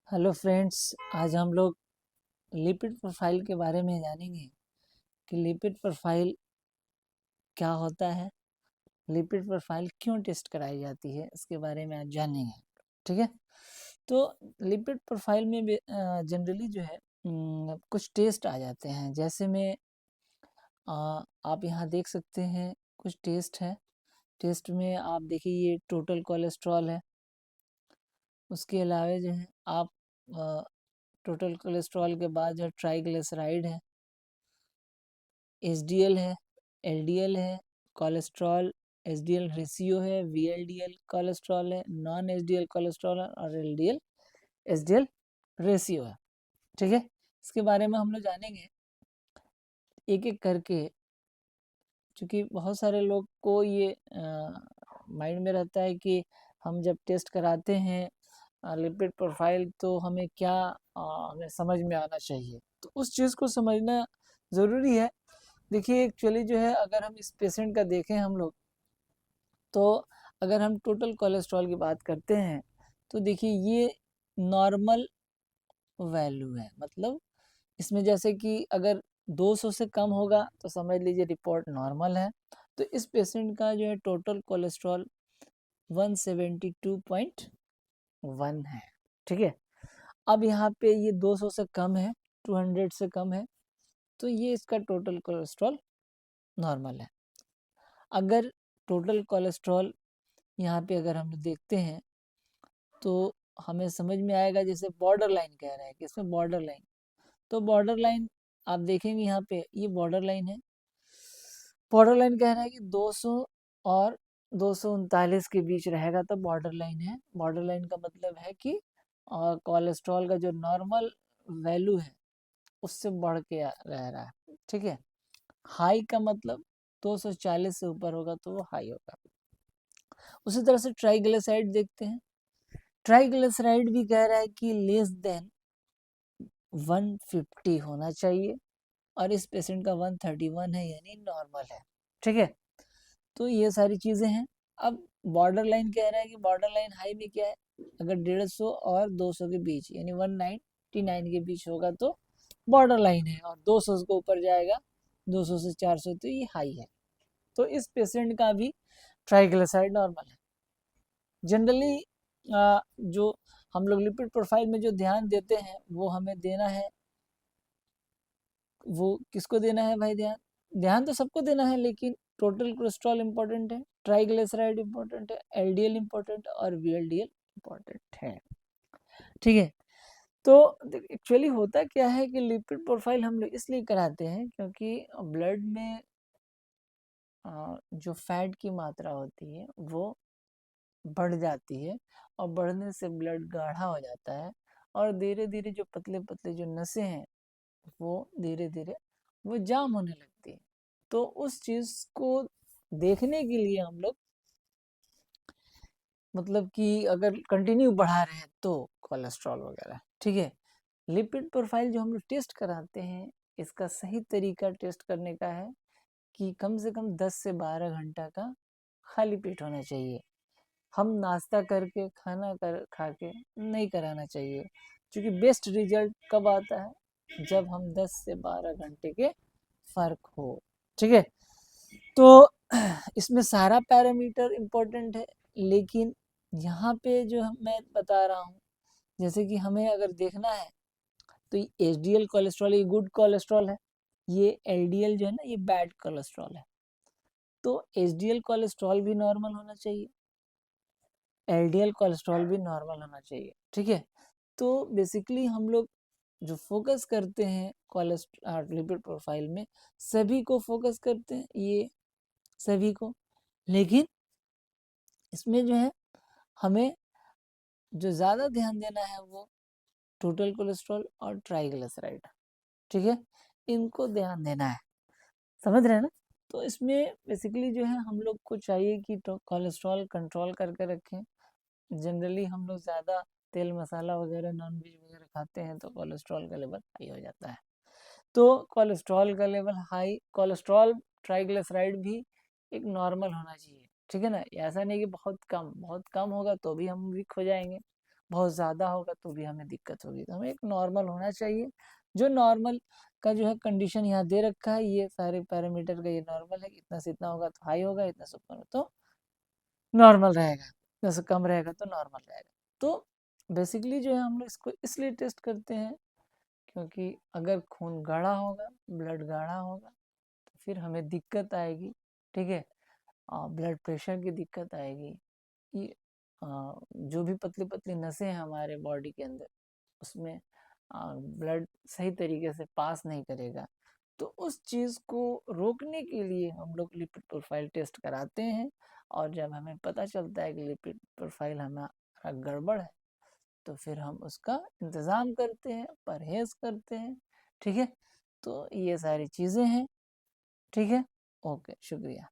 Hello friends, आज हम लोग लिपिड प्रोफाइल के बारे में जानेंगे कि लिपिड प्रोफाइल क्या होता है, लिपिड प्रोफाइल क्यों टेस्ट कराई जाती है, इसके बारे में आज जानेंगे। ठीक है, तो लिपिड प्रोफाइल में जनरली जो है कुछ टेस्ट आ जाते हैं। जैसे में आप यहाँ देख सकते हैं कुछ टेस्ट है। टेस्ट में आप देखिए ये टोटल कोलेस्ट्रॉल है। उसके अलावा जो है आप टोटल कोलेस्ट्रॉल के बाद जो ट्राइग्लिसराइड है, एचडीएल है, एलडीएल है, कोलेस्ट्रॉल एचडीएल रेशियो है, वीएलडीएल कोलेस्ट्रॉल है, नॉन एचडीएल कोलेस्ट्रॉल है और एलडीएल एचडीएल रेशियो है। ठीक है, इसके बारे में हम लोग जानेंगे एक एक करके, क्योंकि बहुत सारे लोग को ये माइंड में रहता है कि हम जब टेस्ट कराते हैं लिपिड प्रोफाइल तो हमें क्या हमें समझ में आना चाहिए, तो उस चीज़ को समझना ज़रूरी है। देखिए एक्चुअली जो है अगर हम इस पेशेंट का देखें हम लोग, तो अगर हम टोटल कोलेस्ट्रॉल की बात करते हैं तो देखिए ये नॉर्मल वैल्यू है। मतलब इसमें जैसे कि अगर 200 से कम होगा तो समझ लीजिए रिपोर्ट नॉर्मल है। तो इस पेशेंट का जो है टोटल कोलेस्ट्रॉल 172.1 है। ठीक है, अब यहाँ पे ये 200 से कम है, 200 से कम है, तो ये इसका टोटल कोलेस्ट्रॉल नॉर्मल है। अगर टोटल कोलेस्ट्रॉल यहाँ पे अगर हम देखते हैं तो हमें समझ में आएगा, जैसे बॉर्डर लाइन कह रहा है कि इसमें बॉर्डर लाइन, तो बॉर्डर लाइन आप देखेंगे यहाँ पे ये बॉर्डर लाइन है। बॉर्डर लाइन कह रहा है कि 200 और 239 के बीच रहेगा तो बॉर्डर लाइन है। बॉर्डर लाइन का मतलब है कि कोलेस्ट्रॉल का जो नॉर्मल वैल्यू है उससे बढ़ के रह रहा है। ठीक है, हाई का मतलब 240 से ऊपर होगा तो वो हाई होगा। उसी तरह से ट्राइग्लिसराइड देखते हैं। ट्राइग्लिसराइड भी कह रहा है कि लेस देन 150 होना चाहिए और इस पेशेंट का 131 है, यानी नॉर्मल है। ठीक है, तो ये सारी चीज़ें हैं। अब बॉर्डर लाइन कह रहा है कि बॉर्डर लाइन हाई में क्या है, अगर 150 और 200 के बीच यानी 199 के बीच होगा तो बॉर्डर लाइन है, और 200 के ऊपर जाएगा 200 से 400 तो ये हाई है। तो इस पेशेंट का भी ट्राइग्लिसराइड नॉर्मल है। जनरली जो हम लोग लिपिड प्रोफाइल में जो ध्यान देते हैं वो हमें देना है, वो किसको देना है भाई? ध्यान ध्यान तो सबको देना है, लेकिन टोटल कोलेस्ट्रॉल इंपॉर्टेंट है, ट्राइग्लिसराइड इंपॉर्टेंट है, एलडीएल इंपॉर्टेंट है और वीएलडीएल इंपॉर्टेंट है। ठीक है, तो एक्चुअली होता क्या है कि लिपिड प्रोफाइल हम लोग इसलिए कराते हैं क्योंकि ब्लड में जो फैट की मात्रा होती है वो बढ़ जाती है, और बढ़ने से ब्लड गाढ़ा हो जाता है, और धीरे धीरे जो पतले पतले जो नसें हैं वो धीरे धीरे वो जाम होने लगती है। तो उस चीज को देखने के लिए हम लोग, मतलब कि अगर कंटिन्यू बढ़ा रहे हैं तो कोलेस्ट्रॉल वगैरह, ठीक है, लिपिड प्रोफाइल जो हम लोग टेस्ट कराते हैं इसका सही तरीका टेस्ट करने का है कि कम से कम 10 से 12 घंटा का खाली पेट होना चाहिए। हम नाश्ता करके खा के नहीं कराना चाहिए, क्योंकि बेस्ट रिजल्ट कब आता है, जब हम 10 से 12 घंटे के फर्क हो। ठीक है, तो इसमें सारा पैरामीटर इम्पोर्टेंट है, लेकिन यहाँ पे जो मैं बता रहा हूँ, जैसे कि हमें अगर देखना है तो एच डी एल कोलेस्ट्रॉल ये गुड कोलेस्ट्रॉल है, ये एल डी एल जो है ना ये बैड कोलेस्ट्रॉल है। तो एच डी एल कोलेस्ट्रॉल भी नॉर्मल होना चाहिए, एलडीएल कोलेस्ट्रॉल भी नॉर्मल होना चाहिए। ठीक है, तो बेसिकली हम लोग जो फोकस करते हैं कोलेस्ट्रॉल लिपिड प्रोफाइल में, सभी को फोकस करते हैं, ये सभी को, लेकिन इसमें जो है हमें जो ज़्यादा ध्यान देना है वो टोटल कोलेस्ट्रॉल और ट्राइग्लिसराइड। ठीक है, इनको ध्यान देना है, समझ रहे हैं ना? तो इसमें बेसिकली जो है हम लोग को चाहिए कि कोलेस्ट्रॉल कंट्रोल करके रखें। जनरली हम लोग ज़्यादा तेल मसाला वगैरह नॉन वेज वगैरह खाते हैं तो कोलेस्ट्रॉल का लेवल हाई हो जाता है। तो कोलेस्ट्रॉल का लेवल हाई, कोलेस्ट्रॉल ट्राइग्लिसराइड भी एक नॉर्मल होना चाहिए। ठीक है ना, ऐसा नहीं कि बहुत कम होगा तो भी हम वीक हो जाएंगे, बहुत ज़्यादा होगा तो भी हमें दिक्कत होगी। तो हमें एक नॉर्मल होना चाहिए, जो नॉर्मल का जो है कंडीशन यहाँ दे रखा है, ये सारे पैरामीटर का ये नॉर्मल है, इतना से इतना होगा तो हाई होगा, इतना से ऊपर तो नॉर्मल रहेगा, इतना से कम रहेगा तो नॉर्मल रहेगा। तो बेसिकली जो है हम लोग इसको इसलिए टेस्ट करते हैं क्योंकि अगर खून गाढ़ा होगा, ब्लड गाढ़ा होगा तो फिर हमें दिक्कत आएगी, ठीक है, ब्लड प्रेशर की दिक्कत आएगी कि जो भी पतली पतली नसें हैं हमारे बॉडी के अंदर, उसमें ब्लड सही तरीके से पास नहीं करेगा। तो उस चीज़ को रोकने के लिए हम लोग लिपिड प्रोफाइल टेस्ट कराते हैं, और जब हमें पता चलता है कि लिपिड प्रोफाइल हमारा गड़बड़ है तो फिर हम उसका इंतज़ाम करते हैं, परहेज़ करते हैं, ठीक है। तो ये सारी चीज़ें हैं, ठीक है। ओके, शुक्रिया।